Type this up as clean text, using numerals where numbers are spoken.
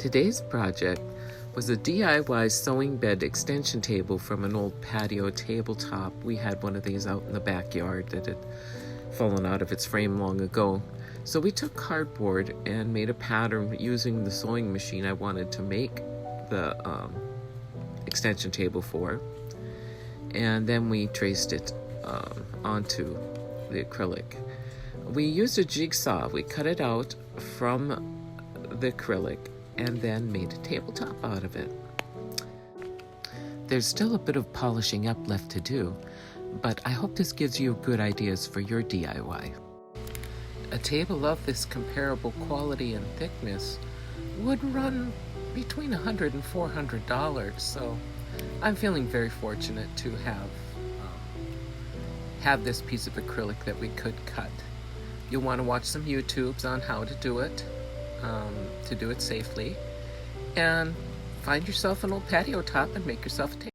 Today's project was a DIY sewing bed extension table from an old patio tabletop. We had one of these out in the backyard that had fallen out of its frame long ago. So we took cardboard and made a pattern using the sewing machine I wanted to make the extension table for. And then we traced it onto the acrylic. We used a jigsaw. We cut it out from the acrylic and then made a tabletop out of it. There's still a bit of polishing up left to do, but I hope this gives you good ideas for your DIY. A table of this comparable quality and thickness would run between $100 and $400, so I'm feeling very fortunate to have this piece of acrylic that we could cut. You'll want to watch some YouTubes on how to do it safely, and find yourself an old patio top and make yourself a table.